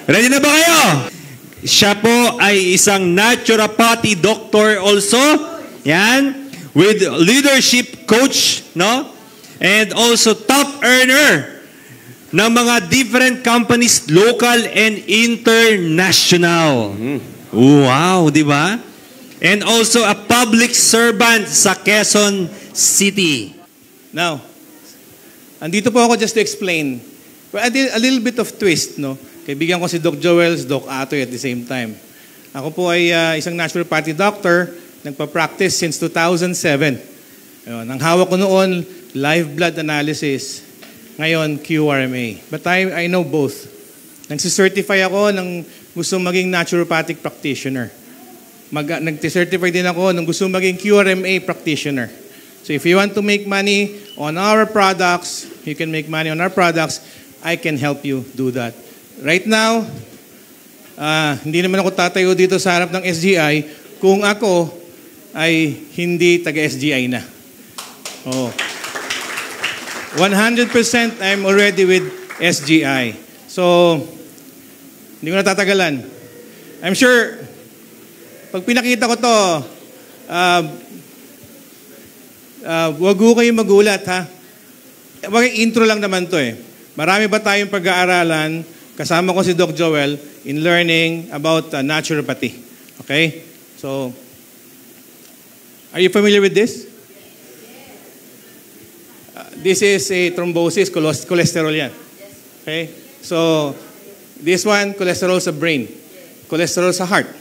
Ready na ba kayo? Siya po ay isang naturopathy doctor also. Yan. With leadership coach, no? And also top earner ng mga different companies, local and international. Wow, di ba? And also a public servant sa Quezon City. Now, andito po ako just to explain. A little bit of twist, no? Kaibigan ko si Doc Joel, Doc Atoy at the same time. Ako po ay isang naturopathy doctor, nagpa-practice since 2007. Ayun, ang hawak ko noon, live blood analysis. Ngayon, QRMA. But I know both. Nagsicertify ako ng gusto maging naturopathic practitioner. Nag-certify din ako ng gusto maging QRMA practitioner. So if you want to make money on our products, you can make money on our products, I can help you do that. Right now, hindi naman ako tatayo dito sa harap ng SGI kung ako ay hindi taga-SGI na. Oh. 100% I'm already with SGI. So, hindi ko natatagalan. I'm sure, pag pinakita ko to, wag ko kayong magulat, ha? Intro lang naman to eh. Marami ba tayong pag-aaralan, kasama ko si Doc Joel, in learning about naturopathy. Okay? So, are you familiar with this? This is a thrombosis, cholesterol yan. Okay? So, this one, cholesterol sa brain. Cholesterol sa heart.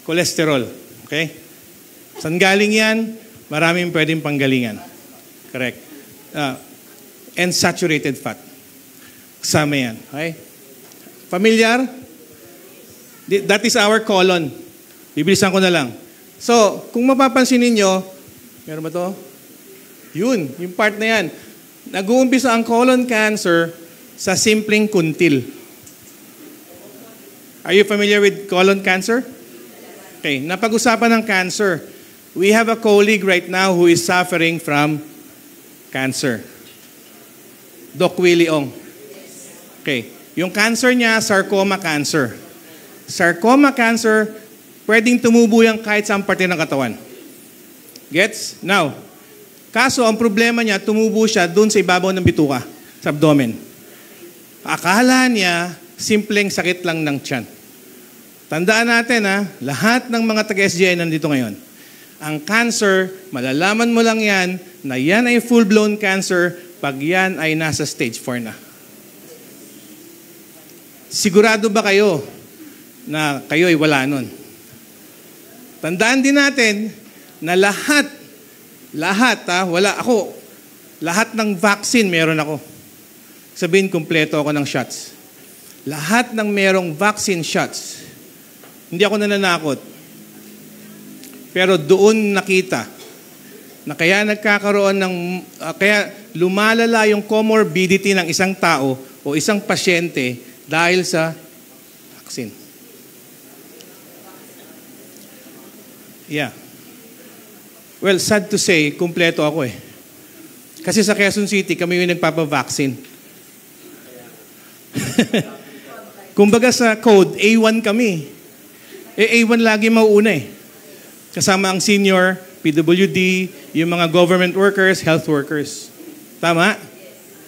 Cholesterol. Okay? Saan galing yan? Maraming pwedeng panggalingan. Correct. And saturated fat. Kasama yan. Okay? Familiar? That is our colon. Bibilisan ko na lang. So, kung mapapansin ninyo, meron ba to? Yun, yung part na yan. Nag-uumpisa ang colon cancer sa simpleng kuntil. Are you familiar with colon cancer? Okay, napag-usapan ng cancer. We have a colleague right now who is suffering from cancer. Doc Willie Ong. Okay, yung cancer niya, sarcoma cancer. Sarcoma cancer, pwedeng tumubo yan kahit saan parte ng katawan. Gets? Now, kaso ang problema niya, tumubo siya doon sa ibabaw ng bituka, sa abdomen. Akala niya, simpleng sakit lang ng tiyan. Tandaan natin lahat ng mga taga-SGI nandito ngayon. Ang cancer, malalaman mo lang yan, na yan ay full-blown cancer pag yan ay nasa stage 4 na. Sigurado ba kayo na kayo ay wala nun? Tandaan din natin na lahat wala ako. Lahat ng vaccine meron ako. Sabihin, kumpleto ako ng shots. Lahat ng merong vaccine shots, hindi ako nananakot. Pero doon nakita na kaya nagkakaroon ng, kaya lumalala yung comorbidity ng isang tao o isang pasyente dahil sa vaccine. Yeah. Well, sad to say, kumpleto ako eh. Kasi sa Quezon City, kami yung nagpapavaccine. Kumbaga sa code, A1 kami. A1 lagi mauuna eh. Kasama ang senior, PWD, yung mga government workers, health workers. Tama?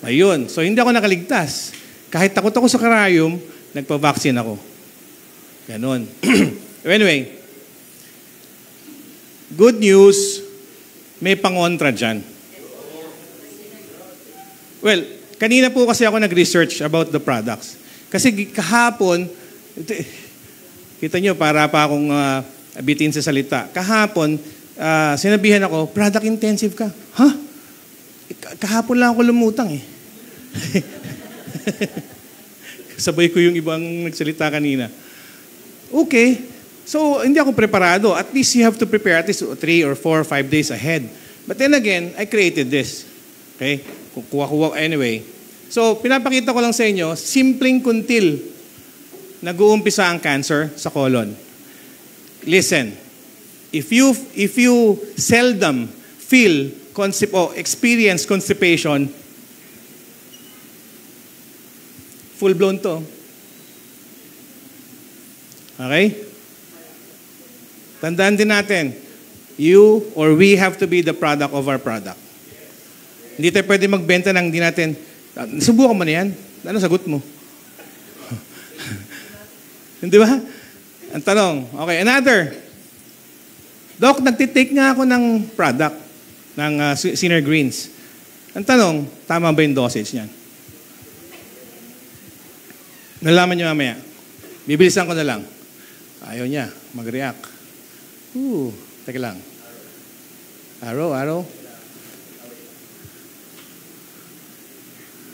Ayun. So, hindi ako nakaligtas. Kahit takot ako sa karayom, nagpa-vaccine ako. Ganon. Anyway, good news, may pangontra dyan. Well, kanina po kasi ako nag-research about the products. Kasi kahapon, kita nyo, para pa akong abitin sa salita. Kahapon, sinabihan ako, product intensive ka. Ha? Kahapon lang ako lumutang eh. Sabay ko yung ibang nagsalita kanina. Okay. So, hindi ako preparado. At least you have to prepare at least 3 or 4 or 5 days ahead. But then again, I created this. Okay? Kuha anyway. So, pinapakita ko lang sa inyo, simpleng kuntil, nag-uumpisa ang cancer sa colon. Listen, if you seldom feel experience constipation, full-blown to. Okay? Tandaan din natin, you or we have to be the product of our product. Hindi tayo pwede magbenta ng hindi natin, subukan mo na yan. Ano sagot mo? Hindi ba? Ang tanong, okay, another. Doc, nagtitake nga ako ng product ng Senior Greens. Ang tanong, tama ba yung dosage niyan? Nalaman niyo mamaya. Bibilisan ko na lang. Ayaw niya, mag-react. Teka lang. Arrow.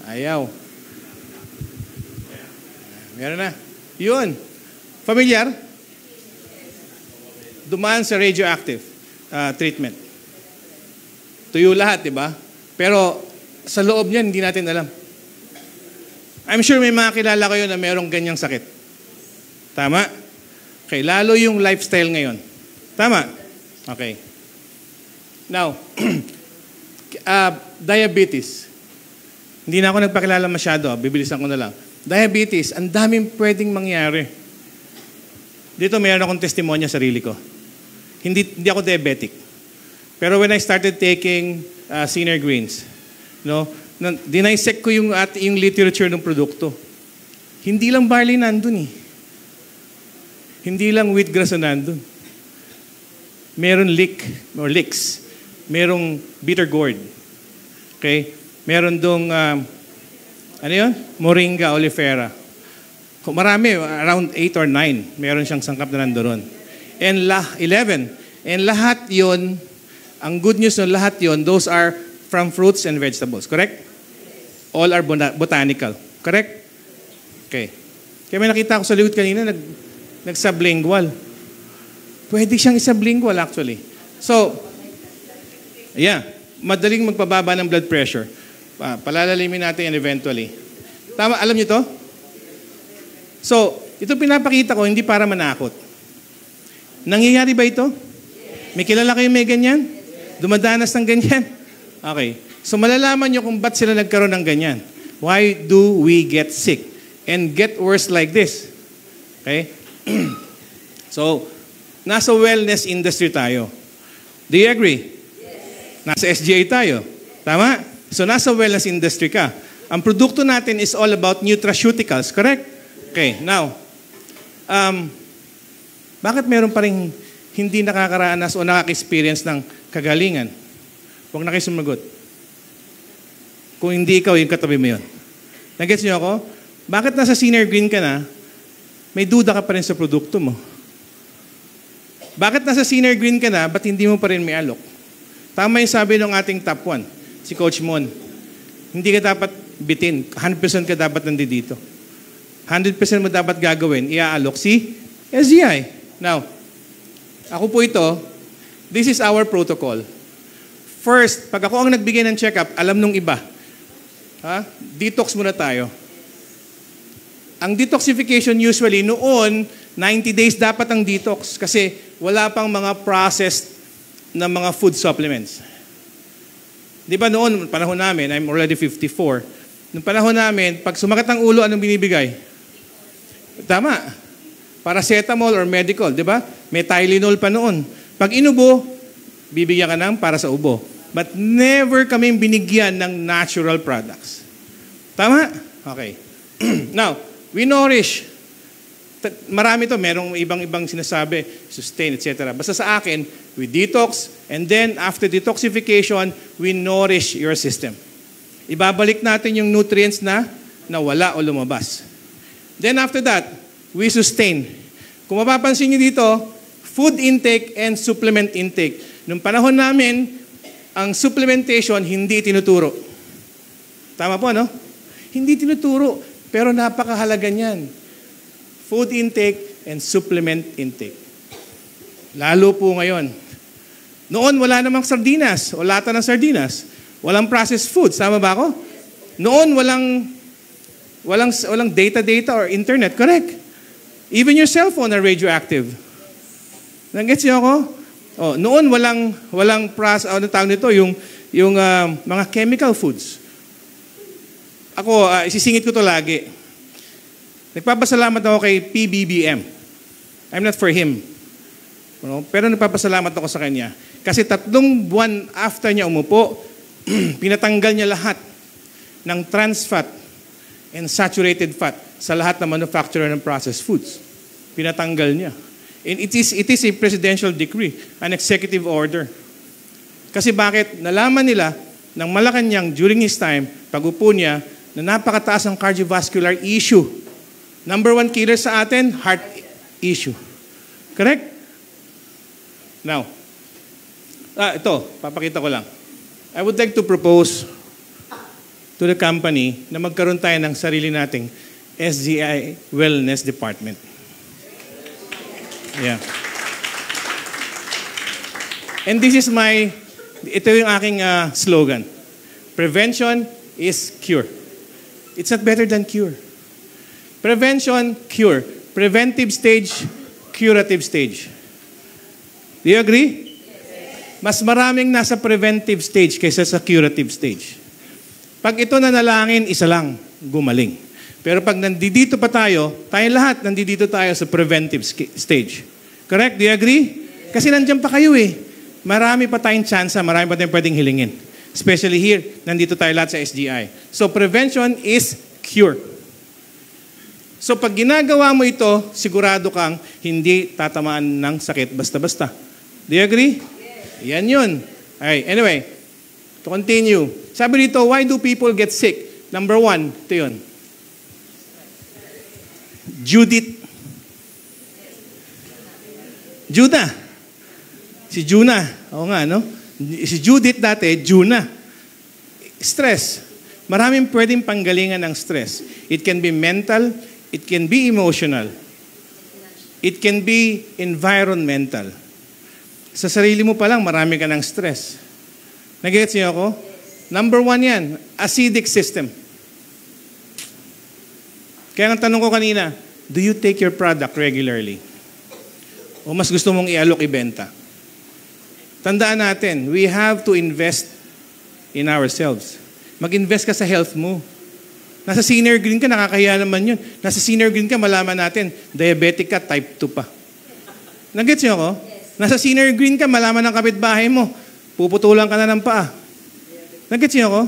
Ayaw. Meron na. Yun. Familiar? Dumaan sa radioactive treatment. Tuyo lahat, di ba? Pero sa loob niyan, hindi natin alam. I'm sure may mga kilala kayo na merong ganyang sakit. Tama? Okay, lalo yung lifestyle ngayon. Tama? Okay. Now, diabetes. Hindi na ako nagpakilala masyado. Bibilisan ko na lang. Diabetes, ang daming pwedeng mangyari. Dito mayroon akong testimonya sarili ko. Hindi ako diabetic. Pero when I started taking Senior Greens, dinisect ko yung literature ng produkto. Hindi lang barley nandun eh. Hindi lang wheatgrass na nandun. Meron leeks. Merong bitter gourd. Okay? Meron dong, Moringa oleifera. Marami, around 8 or 9. Meron siyang sangkap na nandoon. And 11. And lahat yon, ang good news ng lahat yon, those are from fruits and vegetables. Correct? All are botanical. Correct? Okay. Kaya may nakita ko sa likod kanina, nag-sublingual. Pwede siyang isublingual actually. So, madaling magpababa ng blood pressure. Palalalimin natin yan eventually. Tama, alam niyo to? So, ito pinapakita ko hindi para manakot. Nangyayari ba ito? May kilala kayo may ganyan? Dumadanas ng ganyan? Okay. So malalaman nyo kung ba't sila nagkaroon ng ganyan. Why do we get sick and get worse like this? Okay? So, nasa wellness industry tayo. Do you agree? Yes. Nasa SGA tayo. Tama? So nasa wellness industry ka. Ang produkto natin is all about nutraceuticals. Correct? Okay. Now, bakit meron pa rin hindi nakakaranas o nakaka-experience ng kagalingan? Huwag na kayo sumagot. Kung hindi ikaw, yung katabi mo yun. Nag-gets niyo ako? Bakit nasa Senior Green ka na, may duda ka pa rin sa produkto mo? Bakit nasa Senior Green ka na, ba't hindi mo pa rin may alok? Tama yung sabi ng ating top 1, si Coach Mon. Hindi ka dapat bitin. 100% ka dapat nandito. 100% mo dapat gagawin, iaalok si SGI. Now, ako po ito, this is our protocol. First, pag ako ang nagbigay ng check-up, alam nung iba. Detox muna tayo. Ang detoxification usually, noon, 90 days dapat ang detox kasi wala pang mga processed na mga food supplements. Di ba noon, panahon namin, I'm already 54, noong panahon namin, pag sumakit ang ulo, anong binibigay? Tama. Paracetamol or medical, di ba? May Tylenol pa noon. Pag inubo, bibigyan ka ng para sa ubo. But never kaming binigyan ng natural products. Tama? Okay. Now, we nourish. Marami to, merong ibang sinasabi, sustain, etc. Basta sa akin, we detox, and then after detoxification, we nourish your system. Ibabalik natin yung nutrients na nawala o lumabas. Then after that, we sustain. Kung mapapansin niyo dito, food intake and supplement intake. Nung panahon namin, ang supplementation hindi tinuturo. Tama po, no? Hindi tinuturo, pero napakahalaga niyan. Food intake and supplement intake. Lalo po ngayon. Noon, wala namang sardinas o lata ng sardinas. Walang processed foods. Tama ba ako? Noon, walang data or internet. Correct. Even your cellphone are radioactive. Nag-gets niyo ako? Oh, noon walang ano tawag nito, yung mga chemical foods. Ako, isisingit ko to lagi. Nagpapasalamat ako kay PBBM. I'm not for him. Pero nagpapasalamat ako sa kanya. Kasi 3 buwan after niya umupo, pinatanggal niya lahat ng trans fat and saturated fat sa lahat ng manufacturer ng processed foods. Pinatanggal niya. And it is a presidential decree, an executive order. Kasi bakit? Nalaman nila ng Malacanang during his time, pag-upo niya, na napakataas ang cardiovascular issue. Number 1 killer sa atin, heart issue. Correct? Now, ito, papakita ko lang. I would like to propose to the company na magkaroon tayo ng sarili nating SGI Wellness Department. Yeah. And this is ito yung aking slogan. Prevention is cure. It's not better than cure. Prevention, cure. Preventive stage, curative stage. Do you agree? Mas maraming nasa preventive stage kaysa sa curative stage. Pag ito nanalangin, isa lang, gumaling. Pero pag nandito pa tayo, tayong lahat nandito tayo sa preventive stage. Correct? Do you agree? Kasi nandiyan pa kayo eh. Marami pa tayong chance, marami pa tayong pwedeng hilingin. Especially here, nandito tayo lahat sa SGI. So prevention is cure. So pag ginagawa mo ito, sigurado kang hindi tatamaan ng sakit basta-basta. Do you agree? Yan yun. Alright, anyway, to continue. Sabi dito, why do people get sick? Number 1, ito yun. Judah. Si Juna. Oo nga, no? Si Judith dati, Juna. Stress. Maraming pwedeng panggalingan ng stress. It can be mental, it can be emotional, it can be environmental. Sa sarili mo pa lang, marami ka ng stress. Nag-gets niyo ako? Number 1 yan, acidic system. Kaya ang tanong ko kanina, do you take your product regularly? O mas gusto mong i-alok ibenta? Tandaan natin, we have to invest in ourselves. Mag-invest ka sa health mo. Nasa senior green ka, nakakahiya naman yun. Nasa senior green ka, malaman natin, diabetic ka, type 2 pa. Nag-gets niyo ako? Nasa senior green ka, malaman ng kapitbahay mo, puputulan ka na ng paa. Nag-gets niyo ako?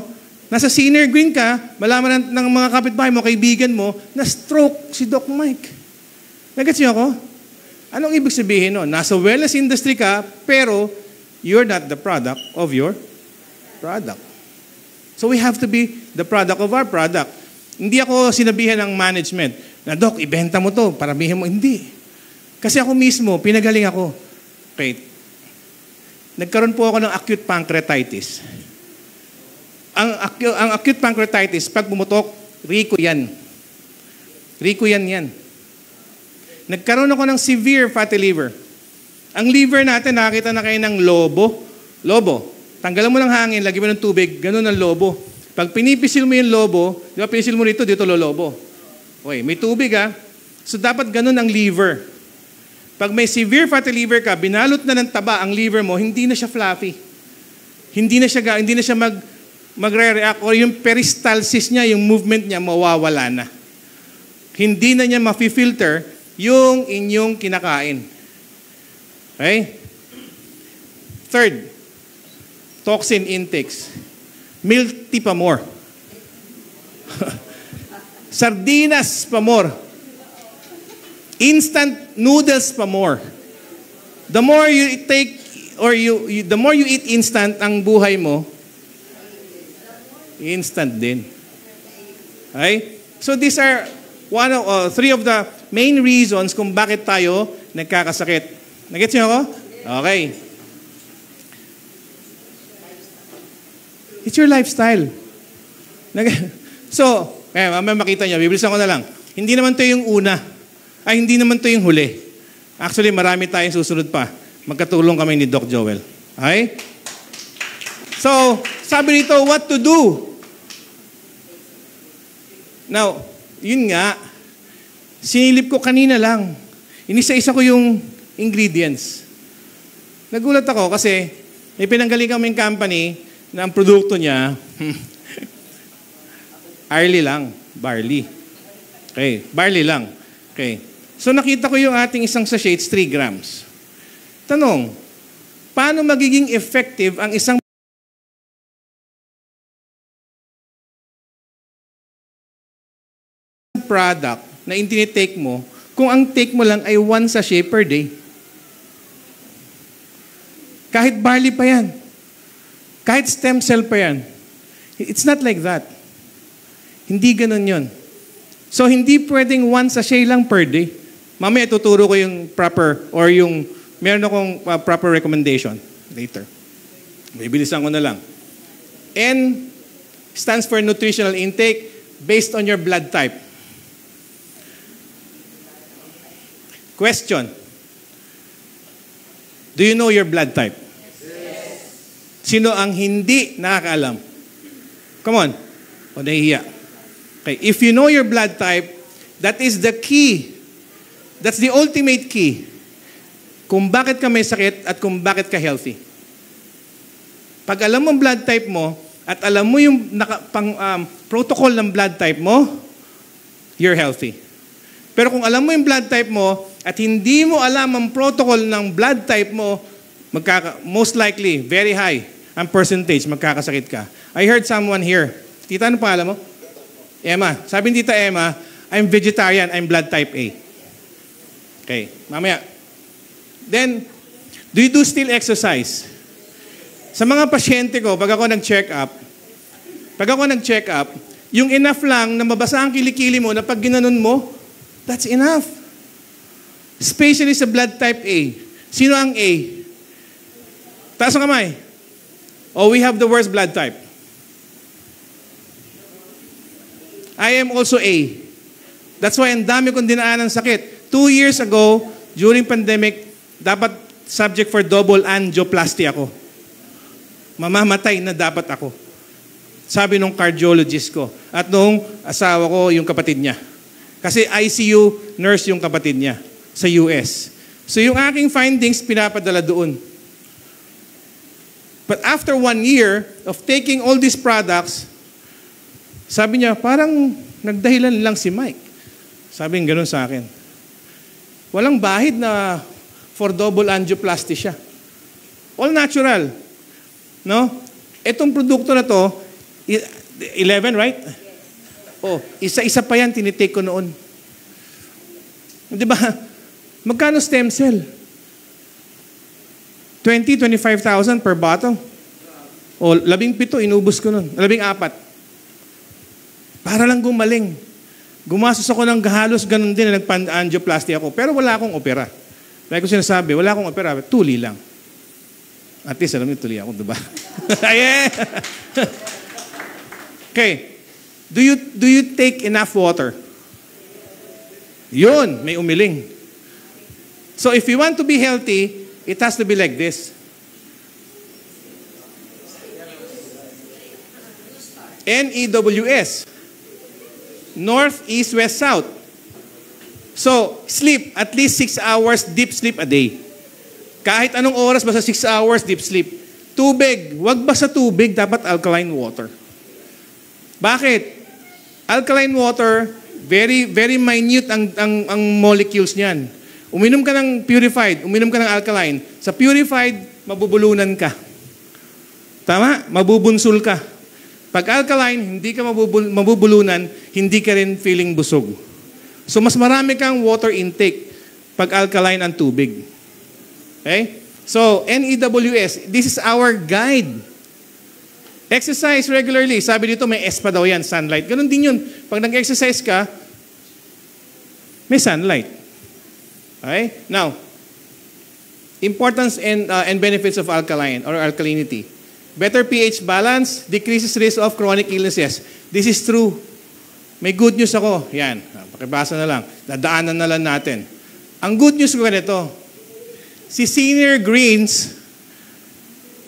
Nasa senior green ka, malaman ng mga kapitbahay mo, kaibigan mo, na stroke si Doc Mike. Nag-gets niyo ako? Anong ibig sabihin nun? Nasa wellness industry ka, pero you're not the product of your product. So we have to be the product of our product. Hindi ako sinabihan ng management na, Doc, ibenta mo to, paramihin mo. Hindi. Kasi ako mismo, pinagaling ako. Okay. Nagkaroon po ako ng acute pancreatitis. Ang acute pancreatitis, pag bumutok, Rico yan. Nagkaroon ako ng severe fatty liver. Ang liver natin, nakakita na kayo ng lobo. Lobo. Tanggalan mo ng hangin, lagyan mo ng tubig, ganun ang lobo. Pag pinipisil mo yung lobo, di ba pinisil mo dito lolobo. Okay, may tubig ha. So dapat ganun ang liver. Pag may severe fatty liver ka, binalot na ng taba ang liver mo, hindi na siya fluffy. Hindi na siya magre-react or yung peristalsis niya, yung movement niya mawawala na. Hindi na niya ma-filter yung inyong kinakain. Okay? Third, toxin intakes. Milk tea pa more. Sardinas pa more. Instant noodles pa more. The more you take or the more you eat instant, ang buhay mo instant din. Okay? So these are three of the main reasons kung bakit tayo nagkakasakit. Nagets niyo ako? Okay. It's your lifestyle. So, mamaya makita niyo, bibilisan ko na lang. Hindi naman 'to yung una. Hindi naman to yung huli. Actually, marami tayong susunod pa. Magkatulong kami ni Doc Joel. Okay? So, sabi nito, what to do? Now, yun nga, sinilip ko kanina lang. Inisa-isa ko yung ingredients. Nagulat ako kasi may pinanggaling kaming company na ang produkto niya, barley lang. Barley. Okay, barley lang. Okay. So nakita ko yung ating isang sachet, it's 3 grams. Tanong, paano magiging effective ang isang product na tinitake mo kung ang take mo lang ay 1 sachet per day? Kahit barley pa yan. Kahit stem cell pa yan. It's not like that. Hindi ganun yun. So, hindi pwedeng 1 sachet lang per day. Mamaya tuturo ko yung proper or yung meron akong proper recommendation later. Bibilisan ko na lang. N stands for nutritional intake based on your blood type. Question. Do you know your blood type? Yes. Sino ang hindi nakakaalam? Come on. O nahihiya. Okay. If you know your blood type, that is the key. That's the ultimate key. Kung bakit ka may sakit at kung bakit ka healthy. Pag alam mo ang blood type mo at alam mo yung protocol ng blood type mo, you're healthy. Pero kung alam mo yung blood type mo at hindi mo alam ang protocol ng blood type mo, most likely, very high ang percentage, magkakasakit ka. I heard someone here. Tita, ano pangalan mo? Emma. Sabi ni Tita Emma, I'm vegetarian, I'm blood type A. Okay, mamaya. Then, do you do still exercise? Sa mga pasyente ko, pag ako nag-check up, yung enough lang na mabasa ang kilikili mo na pag ginanon mo, that's enough. Especially sa blood type A. Sino ang A? Taas ang kamay. Oh, we have the worst blood type. I am also A. That's why ang dami kong dinaanan sakit. 2 years ago, during pandemic, dapat subject for double angioplasty ako. Mamamatay na dapat ako. Sabi nung cardiologist ko. At nung asawa ko, yung kapatid niya. Kasi ICU nurse yung kapatid niya sa US. So yung aking findings, pinapadala doon. But after 1 year of taking all these products, sabi niya, parang nagdahilan lang si Mike. Sabi niya gano'n sa akin. Walang bahid na for double angioplasty siya. All natural. No? Itong produkto na to, 11, right? Oh, isa-isa pa yan, tinitake ko noon. Di ba? Magkano stem cell? 25,000 per bottle. O, 17, inubos ko noon. 14. Para lang gumaling. Gumastos ako ng halos ganun din na nagpan-angioplasty ako. Pero wala akong opera. Like ko sinasabi, wala akong opera. Tuli lang. At least, alam niyo, tuli ako, diba? Yeah. Okay. Do you take enough water? Yun, may umiling. So if you want to be healthy, it has to be like this. NEWS. North, East, West, South. So, sleep. At least 6 hours deep sleep a day. Kahit anong oras, basta 6 hours deep sleep. Tubig. Wag basta tubig, dapat alkaline water. Bakit? Alkaline water, very very minute ang molecules niyan. Uminom ka ng purified, uminom ka ng alkaline. Sa purified, mabubulunan ka. Tama? Mabubunsul ka. Pag alkaline, hindi ka mabubulunan, hindi ka rin feeling busog. So mas marami kang water intake pag alkaline ang tubig. Okay? So, NEWS, this is our guide. Exercise regularly. Sabi dito, may S pa daw yan, sunlight. Ganon din yun. Pag nag-exercise ka, may sunlight. Okay? Now, importance and benefits of alkaline or alkalinity. Better pH balance, decreases risk of chronic illnesses. This is true. May good news ako. Yan. Pakibasa na lang. Dadaanan na lang natin. Ang good news ko ganito. Si Senior Greens,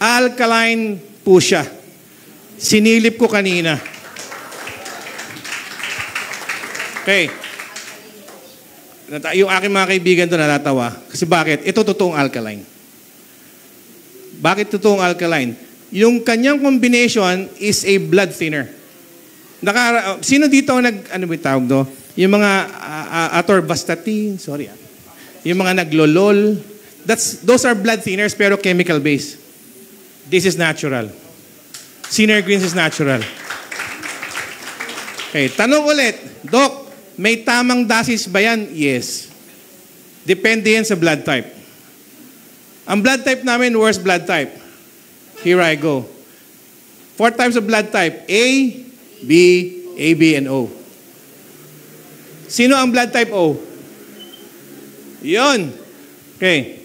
alkaline po siya. Sinilip ko kanina. Okay. Yung aking mga kaibigan doon natatawa. Kasi bakit? Ito totoong alkaline. Bakit totoong alkaline? Yung kanyang combination is a blood thinner. Sino dito ano ba tawag do? Yung mga atorvastatin, yung mga naglolol, those are blood thinners pero chemical based. This is natural. Synergreens is natural. Okay, tanong ulit, Doc, may tamang dosis ba yan? Yes. Depende yan sa blood type. Ang blood type namin, worst blood type. Here I go. 4 types of blood type. A, B, AB, and O. Sino ang blood type O? Yun. Okay.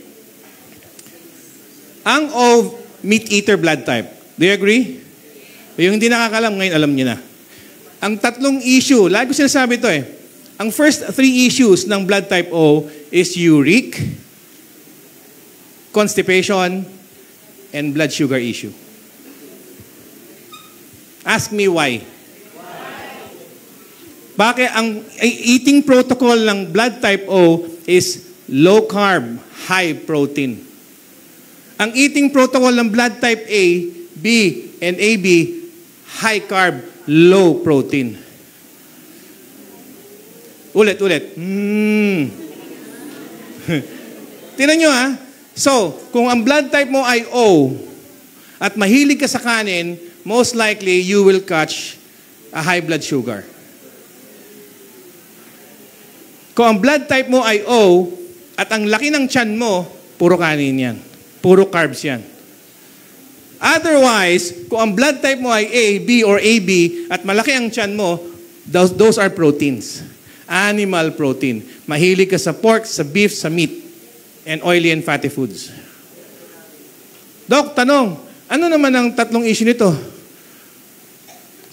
Ang O, meat-eater blood type. Do you agree? Yung hindi nakakalam, ngayon alam niyo na. Ang tatlong issue, lagi ko sinasabi ito eh. Ang first 3 issues ng blood type O is uric, constipation, and blood sugar issue. Ask me why. Bakit ang eating protocol ng blood type O is low carb, high protein. Ang eating protocol ng blood type A, B, and AB, high carb, low protein. Ulit. Tingnan nyo ha. So, kung ang blood type mo ay O at mahilig ka sa kanin, most likely you will catch a high blood sugar. Kung ang blood type mo ay O at ang laki ng tiyan mo, puro kanin yan. Puro carbs yan. Otherwise, kung ang blood type mo ay A, B, or AB at malaki ang tiyan mo, those are proteins. Animal protein. Mahilig ka sa pork, sa beef, sa meat, and oily and fatty foods. Doc, tanong, ano naman ang tatlong issue nito?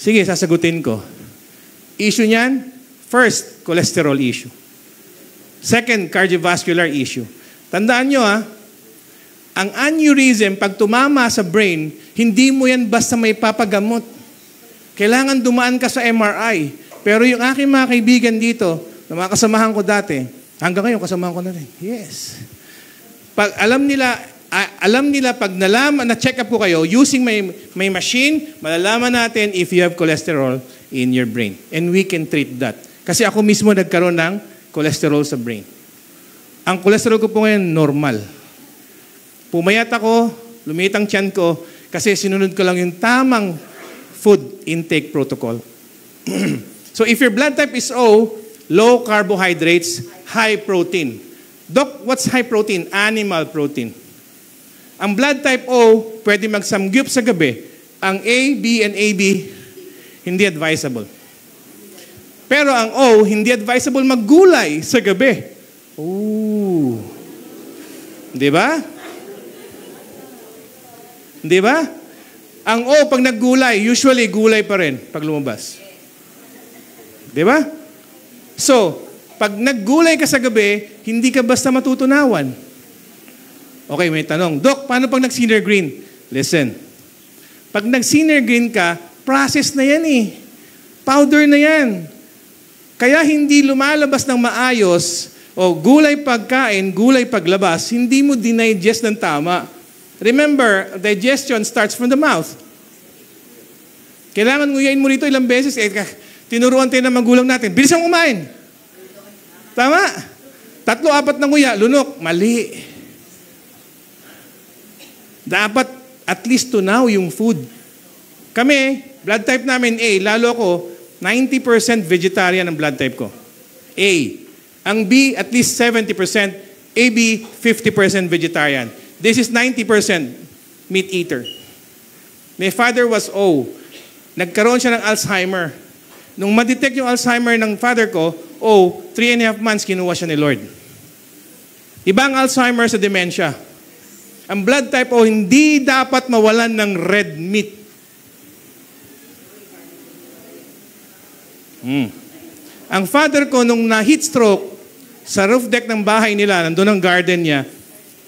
Sige, sasagutin ko. Issue niyan, first, cholesterol issue. Second, cardiovascular issue. Tandaan nyo ang aneurysm, pag tumama sa brain, hindi mo yan basta may papagamot. Kailangan dumaan ka sa MRI. Pero yung aking mga kaibigan dito, na mga kasamahan ko dati, hanggang ngayon kasamahan ko na rin. Yes. Pag alam nila pag nalaman, na-check up ko kayo, using may machine, malalaman natin if you have cholesterol in your brain. And we can treat that. Kasi ako mismo nagkaroon ng cholesterol sa brain. Ang cholesterol ko po ngayon, normal. Pumayat ako, lumiit ang tiyan ko, kasi sinunod ko lang yung tamang food intake protocol. So if your blood type is O, low carbohydrates, high protein. Doc, what's high protein? Animal protein. Ang blood type O, pwede magsamgyup sa gabi. Ang A, B, and AB, hindi advisable. Pero ang O, hindi advisable maggulay sa gabi. Ooh. Di ba? Di ba? Ang O, pag naggulay, usually gulay pa rin pag lumabas. Di ba? So, pag naggulay ka sa gabi, hindi ka basta matutunawan. Okay, may tanong. Doc, paano pag nag-sinner green? Listen. Pag nag-sinner green ka, process na yan eh. Powder na yan. Kaya hindi lumalabas ng maayos o gulay pagkain, gulay paglabas, hindi mo dinigest ng tama. Remember, digestion starts from the mouth. Kailangan nguyain mo rito ilang beses. Tinuruan tayo ng magulang natin. Bilis ang kumain. Tama? 3-4 na nguya, lunok. Mali. Dapat at least tunaw yung food. Kami, blood type namin A, lalo ako, 90% vegetarian ang blood type ko. A. Ang B, at least 70%. AB, 50% vegetarian. This is 90% meat eater. My father was O. Nagkaroon siya ng Alzheimer. Nung ma-detect yung Alzheimer ng father ko, 3.5 months kinuha siya ni Lord. Ibang Alzheimer sa dementia. Ang blood type O, hindi dapat mawalan ng red meat. Ang father ko, nung na-heat stroke, sa roof deck ng bahay nila, nandun ang garden niya,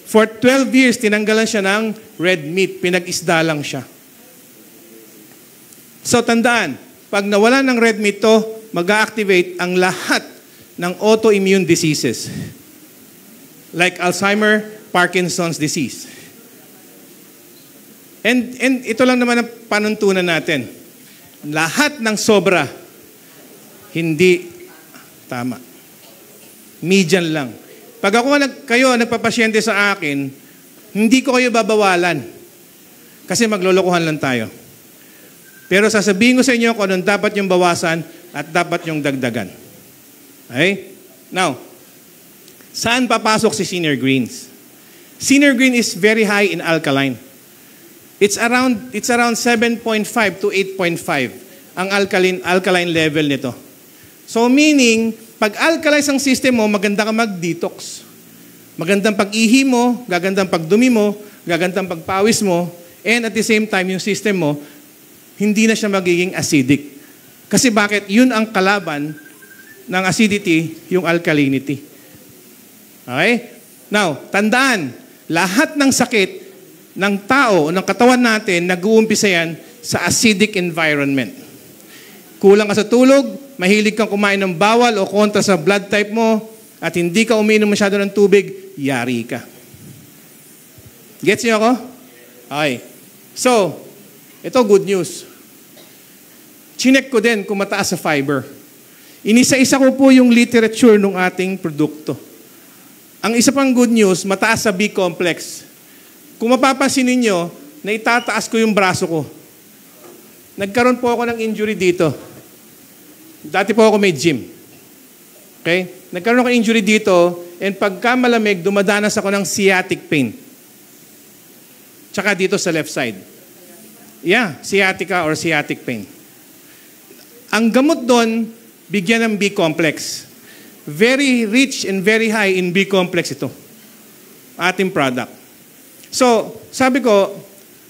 for 12 years, tinanggalan siya ng red meat. Pinag-isda lang siya. So, tandaan, pag nawala ng red meat to, mag-activate ang lahat ng autoimmune diseases. Like Alzheimer, Parkinson's disease. And ito lang naman ang panuntunan natin. Lahat ng sobra, hindi tama. Median lang. Pag kayo nagpapasyente sa akin, hindi ko kayo babawalan. Kasi maglolokohan lang tayo. Pero sasabihin ko sa inyo kung anong dapat yung bawasan at dapat yung dagdagan. Okay? Now, saan papasok si Senior Greens? Senior Green is very high in alkaline. It's around 7.5 to 8.5 ang alkaline level nito. So meaning, pag alkalize ang system mo, maganda ka mag-detox. Magandang pag-ihi mo, gagandang pagdumi mo, gagandang pagpawis mo, and at the same time, yung system mo, hindi na siya magiging acidic. Kasi bakit? Yun ang kalaban ng acidity, yung alkalinity. Okay? Now, tandaan, lahat ng sakit ng tao, ng katawan natin, nag-uumpisa yan sa acidic environment. Kulang ka sa tulog, mahilig kang kumain ng bawal o kontra sa blood type mo, at hindi ka uminom masyado ng tubig, yari ka. Gets niyo ako? Okay. So, ito good news. Chinek ko din kung mataas sa fiber. Inisa-isa ko po yung literature ng ating produkto. Ang isa pang good news, mataas sa B-complex. Kung mapapansin ninyo, na itataas ko yung braso ko. Nagkaroon po ako ng injury dito. Dati po ako may gym. Okay? Nagkaroon ako ng injury dito, and pagka malamig, dumadanas ako ng sciatic pain. Tsaka dito sa left side. Yeah, sciatica or sciatic pain. Ang gamot doon, bigyan ng B-complex. Very rich and very high in B-complex ito. Ating product. So, sabi ko,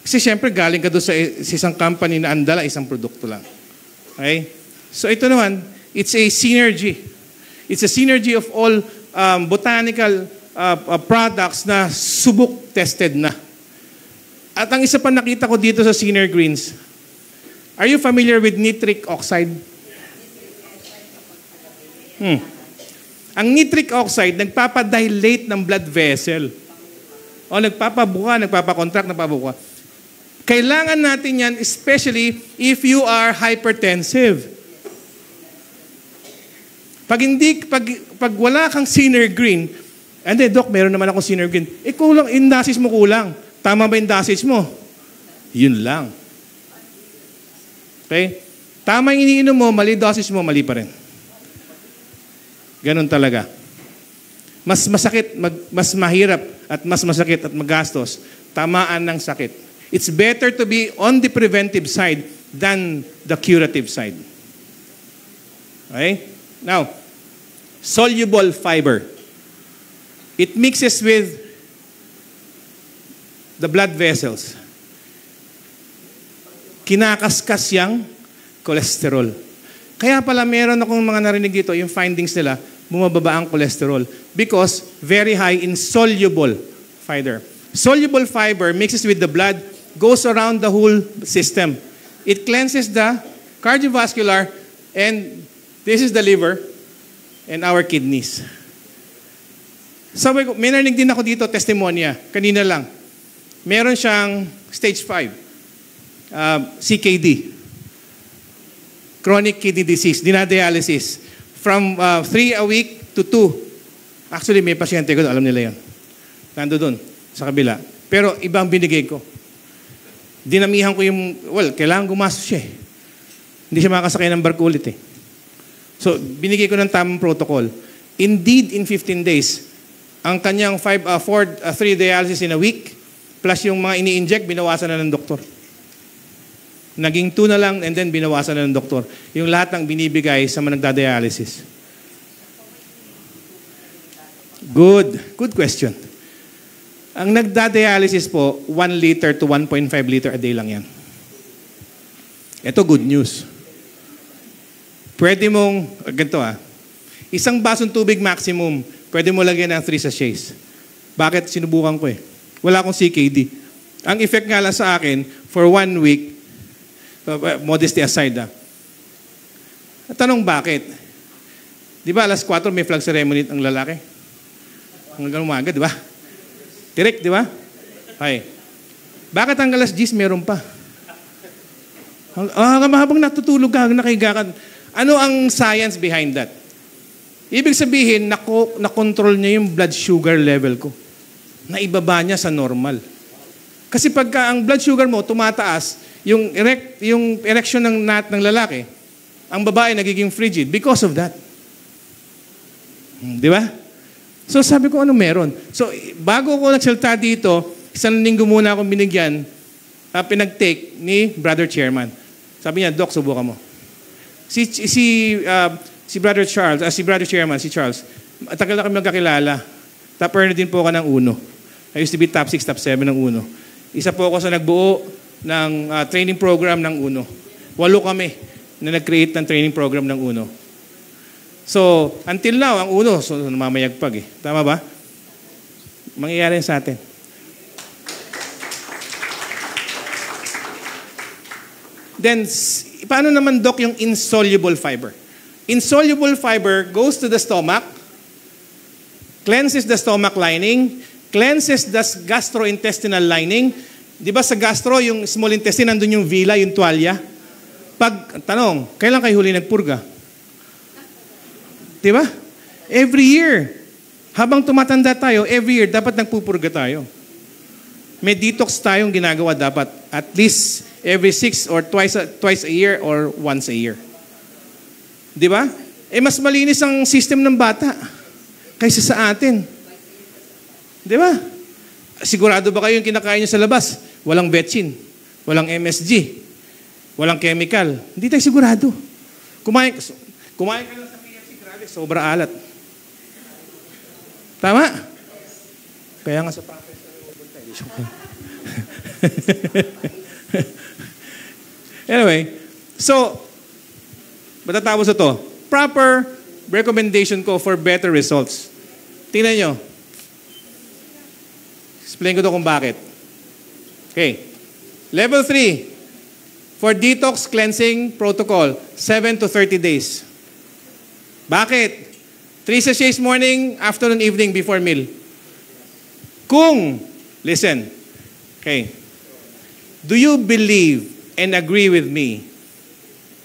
kasi syempre galing ka doon sa isang company na andala, isang produkto lang. Okay? So ito naman, it's a synergy. It's a synergy of all botanical products na subok-tested na. At ang isa pa nakita ko dito sa Senior Greens, are you familiar with nitric oxide? Ang nitric oxide, nagpapadilate ng blood vessel. O nagpapakontract, nagpapabuka. Kailangan natin yan, especially if you are hypertensive. Pag wala kang Senior Green, hindi, Doc, meron naman akong Senior Green. Kulang, yung dosage mo kulang. Tama ba yung dosage mo? Yun lang. Okay? Tama yung iniinom mo, mali dosage mo, mali pa rin. Ganun talaga. Mas masakit, mas mahirap, at mas masakit at magastos, tamaan ng sakit. It's better to be on the preventive side than the curative side. Okay? Now, soluble fiber. It mixes with the blood vessels. Kinakaskas yang cholesterol. Kaya pala meron akong mga narinig dito, yung findings nila, bumababa ang cholesterol because very high in soluble fiber. Soluble fiber mixes with the blood, goes around the whole system. It cleanses the cardiovascular, and this is the liver and our kidneys. Sabi ko, may narinig din ako dito, testimonya, kanina lang. Meron siyang stage 5, CKD, chronic kidney disease, dinadialysis. From 3 a week to 2. Actually, may pasyente ko, alam nila yan. Nando doon, sa kabila. Pero ibang binigay ko. Dinamihan ko yung, kailangan gumastos siya eh. Hindi siya makakasakay ng barko ulit eh. So, binigay ko ng tamang protocol. Indeed, in 15 days, ang kanyang 3 dialysis in a week, plus yung mga ini-inject, binawasan na ng doktor. Naging 2 na lang, and then binawasan na ng doktor. Yung lahat ng binibigay sa mga nagda-dialysis. Good question. Ang nagda-dialysis po, 1 liter to 1.5 liter a day lang yan. Ito good news. Pwede mong, ganito isang basong tubig maximum, pwede mo lagyan ng 3 sachets. Bakit? Sinubukan ko eh. Wala akong CKD. Ang effect nga lang sa akin, for 1 week, modesty aside tanong bakit? Di ba alas 4 may flag ceremony ang lalaki? Hanggang umaga, di ba? Direct, di ba? Okay. Bakit hanggang alas 10 meron pa? Habang natutulog ka, nakahiga ka. Ano ang science behind that? Ibig sabihin, na-control niya yung blood sugar level ko. Naibaba niya sa normal. Kasi pagka ang blood sugar mo tumataas, yung erection ng lalaki, ang babae nagiging frigid because of that. Di ba? So sabi ko, ano meron? So bago ko nagsalita dito, 1 linggo muna akong binigyan, pinag-take ni Brother Chairman. Sabi niya, Doc, subukan mo. Si Brother Charles, si Brother Chairman, si Charles, tagal na kami magkakilala. Top earner din po ako ng UNO. I used to be top 6, top 7 ng UNO. Isa po ako sa nagbuo ng training program ng UNO. 8 kami na nag-create ng training program ng UNO. So, until now, ang UNO, so namamayagpag eh. Tama ba? Mangyayari sa atin. Then, paano naman, Doc, yung insoluble fiber? Insoluble fiber goes to the stomach, cleanses the stomach lining, cleanses the gastrointestinal lining. Di ba sa gastro, yung small intestine, nandun yung villi, yung tuwalya? Tanong, kailan kayo huli nagpurga? Di ba? Every year. Habang tumatanda tayo, every year, dapat nagpupurga tayo. May detox tayong ginagawa dapat. At least every 6 or twice a year or once a year. Di ba? Mas malinis ang system ng bata kaysa sa atin. Di ba? Sigurado ba kayo yung kinakain nyo sa labas? Walang vetsin, walang MSG, walang chemical. Hindi tayo sigurado. Kumain ka lang sa KFC, grabe, sobra alat. Tama? Kaya nga sa package anyway, so, matatapos ito. Proper recommendation ko for better results. Tingnan nyo. Explain ko to kung bakit. Okay. Level 3. For detox cleansing protocol, 7 to 30 days. Bakit? 3 sachets morning, afternoon, evening, before meal. Listen. Okay. Do you believe and agree with me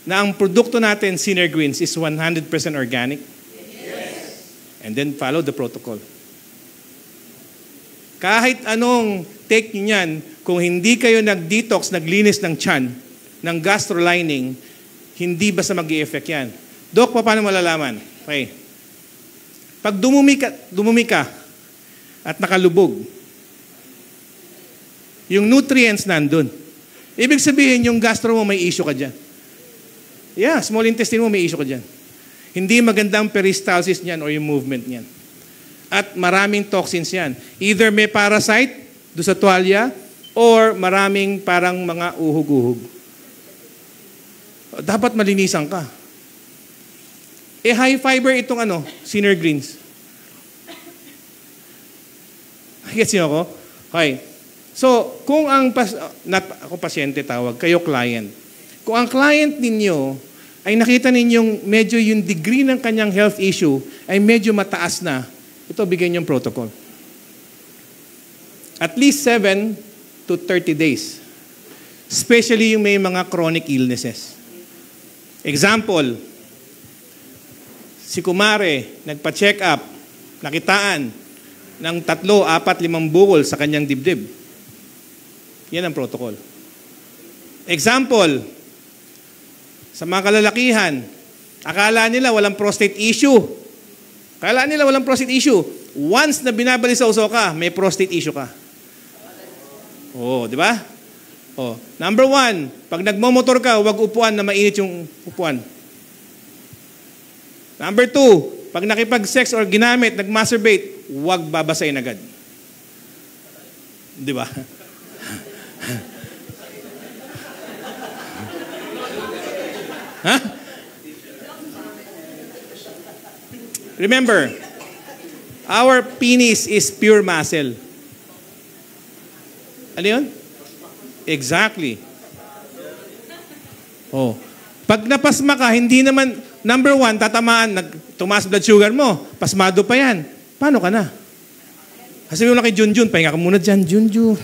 na ang produkto natin, Senior Greens, is 100% organic? Yes. And then follow the protocol. Kahit anong take nyo yan, kung hindi kayo nag-detox, naglinis ng tiyan, ng gastro lining, hindi basta mag-i-effect yan. Doc, paano malalaman? Okay. Pag dumumi ka at nakalubog, yung nutrients nandun. Ibig sabihin, yung gastro mo may issue ka dyan. Yeah, small intestine mo may issue ka dyan. Hindi magandang peristalsis niyan or yung movement niyan. At maraming toxins yan. Either may parasite do sa tuwalya or maraming parang mga uhog-uhog. Dapat malinisan ka. High fiber itong Senior Greens. Gets niyo ako? Okay. So, kung ako pasyente tawag, kayo client. Kung ang client ninyo ay nakita ninyong medyo yung degree ng kanyang health issue ay medyo mataas na, ito bigyan niyong protocol. At least 7 to 30 days. Especially yung may mga chronic illnesses. Example, si Kumare, nagpa-check up, nakitaan ng 3, 4, 5 bukol sa kanyang dibdib. Yan ang protocol. Example, sa mga kalalakihan, akala nila walang prostate issue. Once na binabalisaw ka, may prostate issue ka. Di ba? Number 1, pag nagmomotor ka, huwag upuan na mainit yung upuan. Number 2, pag nakipag-sex or ginamit, nag-masturbate, huwag babasahin agad. Di ba? Ha? Remember, our penis is pure muscle. Ano yun? Exactly. Pag napasma ka, hindi naman, number 1, tatamaan, tumaas blood sugar mo, pasmado pa yan. Paano ka na? Sabi mo na kay Junjun, pahinga ka muna dyan, Junjun.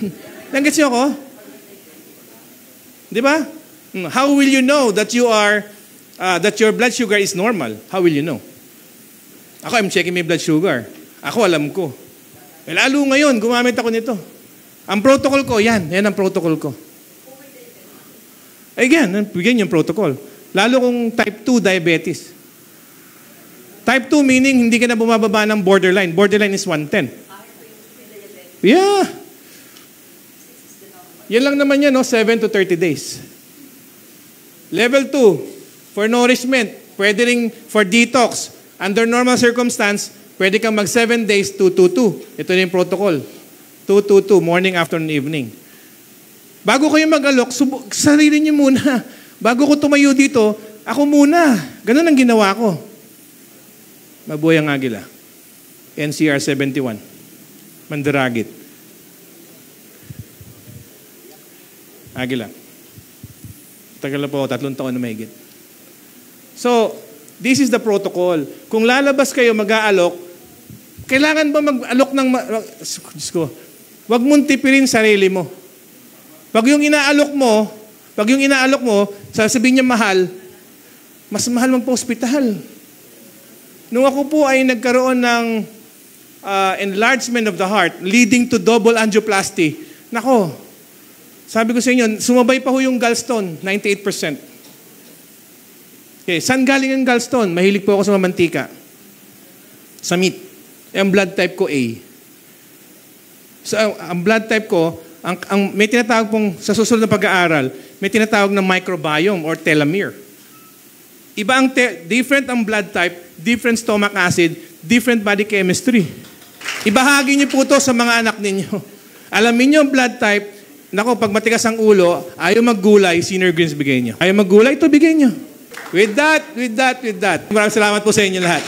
Nanggets niyo ako? Di ba? How will you know that that your blood sugar is normal? How will you know? Ako, I'm checking my blood sugar. Ako, alam ko. Lalo ngayon, gumamit ako nito. Ang protocol ko, yan ang protocol ko. Again, bigyan yung protocol. Lalo kung type 2 diabetes. Type 2 meaning hindi ka na bumababa ng borderline. Borderline is 110. Yeah. Yan lang naman yan, no? 7 to 30 days. Level 2, for nourishment, pwede rin for detox. Under normal circumstance, pwede kang mag 7 days, 2-2-2. Ito na yung protocol. 2-2-2, morning, afternoon, evening. Bago kayo mag-alok, sarili niyo muna. Bago ko tumayo dito, ako muna. Ganun ang ginawa ko. Mabuhay ang agila. NCR 71. Mandaragit. Agila. Tagal na po, 3 taon na mahigit. So, this is the protocol. Kung lalabas kayo, mag-aalok, kailangan ba mag-alok ng... Diyos ko, wag mong tipirin sarili mo. Pag yung inaalok mo, sasabihin niya mahal, mas mahal magpa-hospital. Nung ako po ay nagkaroon ng enlargement of the heart leading to double angioplasty, nako, sabi ko sa inyo, sumabay pa ho yung gallstone, 98%. Okay, saan galing ang gallstone? Mahilig po ako sa mamantika. Sa meat. Ang blood type ko A. So, ang blood type ko, may tinatawag pong, sa susunod na pag-aaral, may tinatawag na microbiome or telomere. Iba ang different ang blood type, different stomach acid, different body chemistry. Ibahagi niyo po ito sa mga anak ninyo. Alamin niyo ang blood type, nako, pag matigas ang ulo, ayaw maggulay, Senior Greens bigay niyo. Ayaw maggulay, ito bigay niyo. With that. Maraming salamat po sa inyo lahat.